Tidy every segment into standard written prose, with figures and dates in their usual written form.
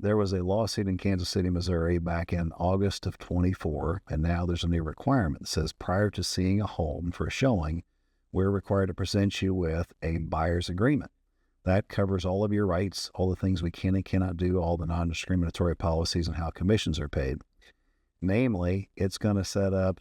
There was a lawsuit in Kansas City, Missouri back in August of 24, and now there's a new requirement that says prior to seeing a home for a showing, we're required to present you with a buyer's agreement. That covers all of your rights, all the things we can and cannot do, all the non-discriminatory policies and how commissions are paid. Namely, it's going to set up,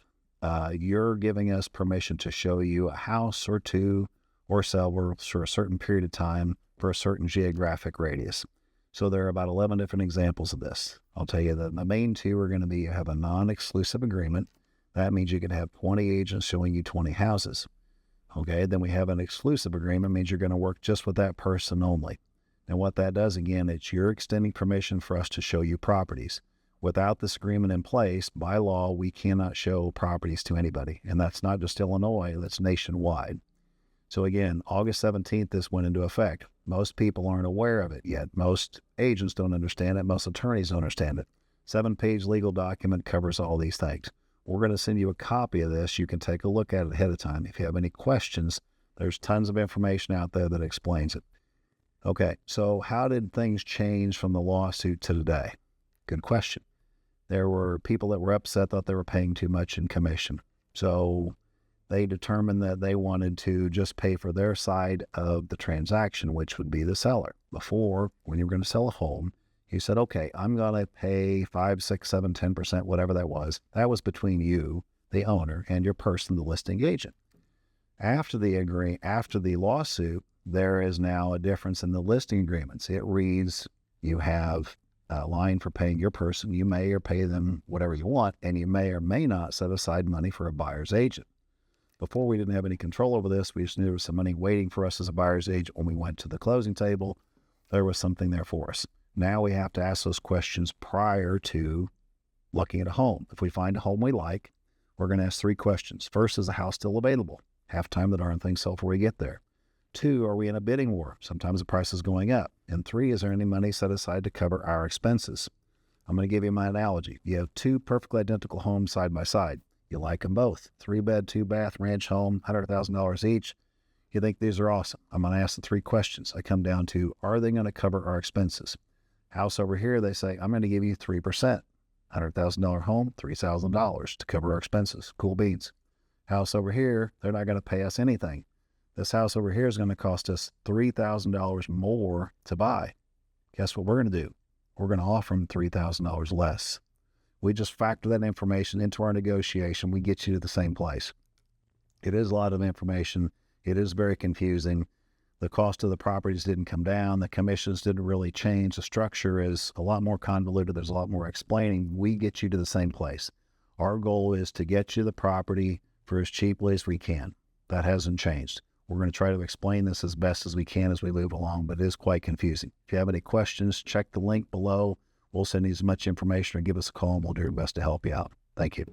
you're giving us permission to show you a house or two or several for a certain period of time for a certain geographic radius. So there are about 11 different examples of this. I'll tell you that the main two are going to be you have a non-exclusive agreement. That means you can have 20 agents showing you 20 houses. Okay, then we have an exclusive agreement, means you're going to work just with that person only. And what that does, again, it's you're extending permission for us to show you properties. Without this agreement in place, by law, we cannot show properties to anybody. And that's not just Illinois, that's nationwide. So again, August 17th, this went into effect. Most people aren't aware of it yet. Most agents don't understand it. Most attorneys don't understand it. 7-page legal document covers all these things. We're going to send you a copy of this. You can take a look at it ahead of time. If you have any questions, there's tons of information out there that explains it. Okay, so how did things change from the lawsuit to today? Good question. There were people that were upset, thought they were paying too much in commission. So they determined that they wanted to just pay for their side of the transaction, which would be the seller. Before, when you were going to sell a home, you said, okay, I'm going to pay 5, 6, 7, 10%, whatever that was. That was between you, the owner, and your person, the listing agent. After the lawsuit, there is now a difference in the listing agreements. It reads, you have a line for paying your person. You may or pay them whatever you want, and you may or may not set aside money for a buyer's agent. Before, we didn't have any control over this. We just knew there was some money waiting for us as a buyer's agent. When we went to the closing table, there was something there for us. Now we have to ask those questions prior to looking at a home. If we find a home we like, we're going to ask 3 questions. First, is the house still available? Half time the darn thing sell before we get there. 2, are we in a bidding war? Sometimes the price is going up. And 3, is there any money set aside to cover our expenses? I'm going to give you my analogy. You have 2 perfectly identical homes side by side. You like them both. 3-bed, 2-bath, ranch home, $100,000 each. You think these are awesome. I'm going to ask the 3 questions. I come down to, are they going to cover our expenses? House over here, they say, I'm going to give you 3%. $100,000 home, $3,000 to cover our expenses. Cool beans. House over here, they're not going to pay us anything. This house over here is going to cost us $3,000 more to buy. Guess what we're going to do? We're going to offer them $3,000 less. We just factor that information into our negotiation. We get you to the same place. It is a lot of information. It is very confusing. The cost of the properties didn't come down. The commissions didn't really change. The structure is a lot more convoluted. There's a lot more explaining. We get you to the same place. Our goal is to get you the property for as cheaply as we can. That hasn't changed. We're going to try to explain this as best as we can as we move along, but it is quite confusing. If you have any questions, check the link below. We'll send you as much information or give us a call, and we'll do our best to help you out. Thank you.